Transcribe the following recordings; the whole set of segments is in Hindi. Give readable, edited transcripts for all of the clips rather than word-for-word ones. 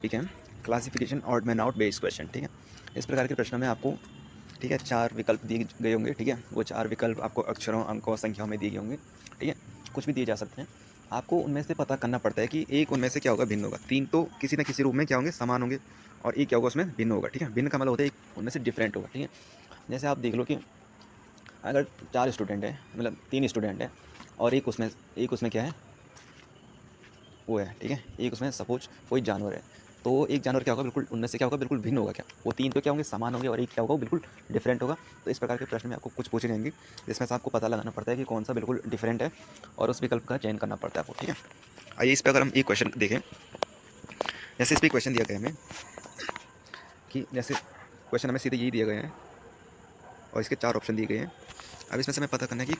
ठीक है, classification odd man out based question. ठीक है, इस प्रकार के प्रश्नों में आपको ठीक है 4 विकल्प दिए गए होंगे। ठीक है, वो 4 विकल्प आपको अक्षरों, अंकों, संख्याओं में दिए गए होंगे। ठीक है, कुछ भी दिए जा सकते हैं। आपको उनमें से पता करना पड़ता है कि एक उनमें से क्या होगा, भिन्न होगा। 3 तो किसी न किसी रूप में क्या होंगे, समान होंगे, और एक क्या होगा उसमें भिन्न होगा। ठीक है, भिन्न का मतलब होता है एक उनमें से डिफरेंट होगा। ठीक है, जैसे आप देख लो कि अगर 4 स्टूडेंट हैं, मतलब 3 स्टूडेंट हैं, और एक उसमें क्या है, वो है। ठीक है, एक उसमें सपोज कोई जानवर है, तो एक जानवर क्या होगा, बिल्कुल उनमें से क्या होगा, बिल्कुल भिन्न होगा। क्या वो 3 तो क्या होंगे, समान होंगे, और एक क्या होगा, वो बिल्कुल डिफरेंट होगा। तो इस प्रकार के प्रश्न में आपको कुछ पूछे जाएंगे, जिसमें से आपको पता लगाना पड़ता है कि कौन सा बिल्कुल डिफरेंट है, और उस विकल्प का चयन करना पड़ता है आपको। ठीक है, आइए इस पर अगर हम एक क्वेश्चन देखें। जैसे इस पर क्वेश्चन दिया गया है हमें कि जैसे क्वेश्चन हमें सीधे यही दिए गए हैं, और इसके 4 ऑप्शन दिए गए हैं। अब इसमें से हमें पता करना है कि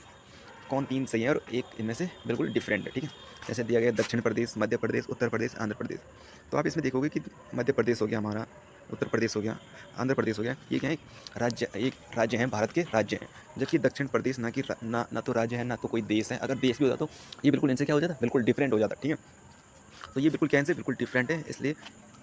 कौन 3 सही है और एक इनमें से बिल्कुल डिफरेंट है। ठीक है, जैसे दिया गया दक्षिण प्रदेश, मध्य प्रदेश, उत्तर प्रदेश, आंध्र प्रदेश। तो आप इसमें देखोगे कि मध्य प्रदेश हो गया हमारा, उत्तर प्रदेश हो गया, आंध्र प्रदेश हो गया, ये क्या है, एक राज्य हैं, भारत के राज्य हैं। जबकि दक्षिण प्रदेश ना तो राज्य है, ना तो कोई देश है। अगर देश भी होता तो ये बिल्कुल इनसे क्या हो जाता, बिल्कुल डिफरेंट हो जाता। ठीक है, तो ये बिल्कुल क्या इनसे बिल्कुल डिफरेंट है, इसलिए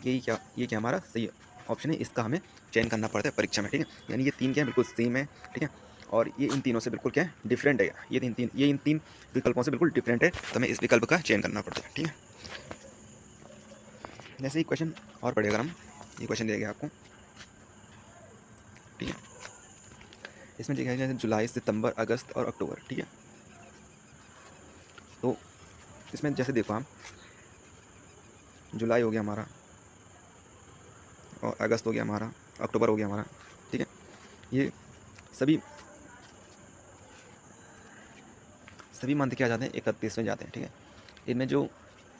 ये क्या हमारा सही ऑप्शन है, इसका हमें चयन करना पड़ता है परीक्षा में। ठीक है, यानी ये 3 क्या है, बिल्कुल सेम है। ठीक है, और ये इन तीनों से बिल्कुल क्या है, डिफरेंट है। ये इन तीन विकल्पों से बिल्कुल डिफरेंट है, तो हमें इस विकल्प का चयन करना पड़ता है। ठीक है, जैसे ही क्वेश्चन और पढ़ेगा हम, ये क्वेश्चन दिया गया आपको। ठीक है, इसमें देखा गया जुलाई, सितंबर, अगस्त और अक्टूबर। ठीक है, तो इसमें जैसे देखो हम, जुलाई हो गया हमारा, और अगस्त हो गया हमारा, अक्टूबर हो गया हमारा। ठीक है, ये सभी सभी मंथ क्या जाते हैं, 31 में जाते हैं। ठीक है, इनमें जो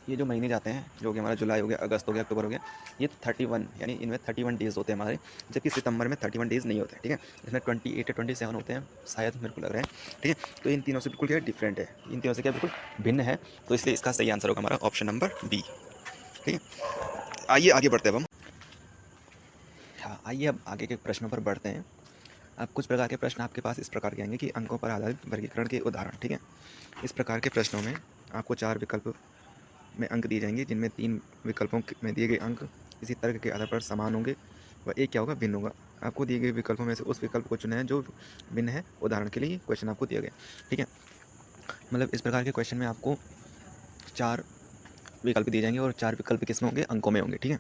ये जो महीने जाते हैं, जो कि हमारा जुलाई हो गया, अगस्त हो गया, अक्टूबर हो गया, ये 31 यानी इनमें 31 डेज़ होते हैं हमारे। जबकि सितंबर में 31 डेज़ नहीं होते हैं। ठीक है, इसमें 28 या 27 होते हैं शायद, मेरे को लग रहा है। ठीक है, तो इन तीनों से बिल्कुल क्या डिफरेंट है, इन तीनों से क्या बिल्कुल भिन्न है। तो इसलिए इसका सही आंसर होगा हमारा ऑप्शन नंबर बी। ठीक है, आइए आगे बढ़ते हैं अब हम। हाँ, आइए अब आगे के प्रश्नों पर बढ़ते हैं। अब कुछ प्रकार के प्रश्न आपके पास इस प्रकार के आएंगे कि अंकों पर आधारित वर्गीकरण के उदाहरण। ठीक है, इस प्रकार के प्रश्नों में आपको 4 विकल्प में अंक दिए जाएंगे, जिनमें 3 विकल्पों में दिए गए अंक किसी तर्क के आधार पर समान होंगे, व एक क्या होगा, भिन्न होगा। आपको दिए गए विकल्पों में से उस विकल्प को चुना है जो भिन्न है। उदाहरण के लिए क्वेश्चन आपको दिया गया। ठीक है, मतलब इस प्रकार के क्वेश्चन में आपको 4 विकल्प दिए जाएंगे, और 4 विकल्प किस में होंगे, अंकों में होंगे। ठीक है,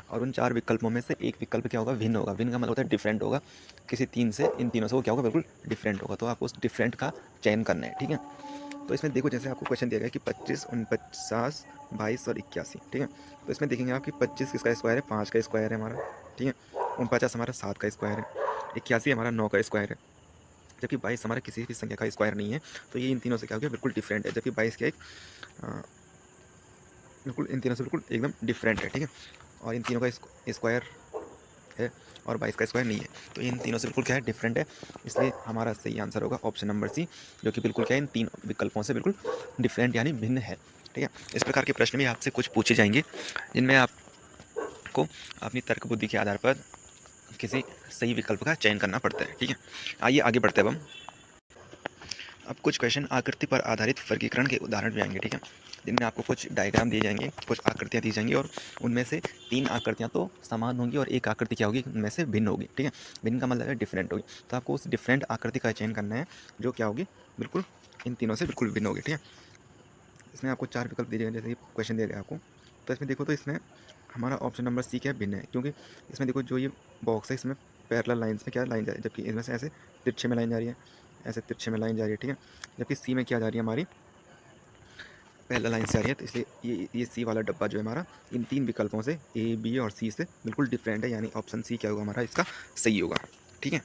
और उन 4 विकल्पों में से एक विकल्प क्या होगा, भिन्न होगा। भिन्न का मतलब होता है डिफरेंट होगा, किसी 3 से, इन तीनों से वो क्या होगा, बिल्कुल डिफरेंट होगा। तो आपको उस डिफरेंट का चयन करना है। ठीक है, तो इसमें देखो, जैसे आपको क्वेश्चन दिया गया कि 25, 49, 22 और 81। ठीक है, तो इसमें देखेंगे आप कि 25 किसका स्क्वायर है, 5 का स्क्वायर है हमारा। ठीक है, 49 हमारा 7 का स्क्वायर है, 81 हमारा 9 का स्क्वायर है, जबकि 22 हमारा किसी भी संख्या का स्क्वायर नहीं है। तो ये इन तीनों से क्या हो गया, बिल्कुल डिफरेंट है। जबकि 22 क्या एक बिल्कुल इन तीनों से बिल्कुल एकदम डिफरेंट है। ठीक है, और इन तीनों का स्क्वायर है, और 22 का स्क्वायर नहीं है। तो इन तीनों से बिल्कुल क्या है, डिफरेंट है। इसलिए हमारा सही आंसर होगा ऑप्शन नंबर सी, जो कि बिल्कुल क्या है, इन 3 विकल्पों से बिल्कुल डिफरेंट यानी भिन्न है। ठीक है, इस प्रकार के प्रश्न भी आपसे कुछ पूछे जाएंगे, जिनमें आपको अपनी तर्क बुद्धि के आधार पर किसी सही विकल्प का चयन करना पड़ता है। ठीक है, आइए आगे बढ़ते हैं अब हम। अब कुछ क्वेश्चन आकृति पर आधारित वर्गीकरण के उदाहरण भी आएंगे। ठीक है, जिनमें आपको कुछ डायग्राम दिए जाएंगे, कुछ आकृतियाँ दी जाएंगी, और उनमें से 3 आकृतियाँ तो समान होंगी, और एक आकृति क्या होगी, उनमें से भिन्न होगी। ठीक है, भिन्न का मतलब है डिफरेंट होगी। तो आपको उस डिफरेंट आकृति का चयन करना है, जो क्या होगी, बिल्कुल इन तीनों से बिल्कुल भिन्न होगी। ठीक है, इसमें आपको 4 विकल्प दिए जाएंगे, जैसे क्वेश्चन दिया गया आपको। तो इसमें देखो, तो इसमें हमारा ऑप्शन नंबर सी क्या है, भिन्न है। क्योंकि इसमें देखो, जो ये बॉक्स है, इसमें पैरेलल लाइन्स में क्या लाइन जा रही है, जबकि इनमें से ऐसे तिरछे में लाइन जा रही है, ऐसे तिरछे में लाइन जा रही है। ठीक है, जबकि सी में क्या जा रही है, हमारी पैरेलल लाइन से आ रही है। तो इसलिए ये सी वाला डब्बा जो है हमारा, इन 3 विकल्पों से, ए, बी और सी से बिल्कुल डिफरेंट है, यानी ऑप्शन सी क्या होगा, हमारा इसका सही होगा। ठीक है।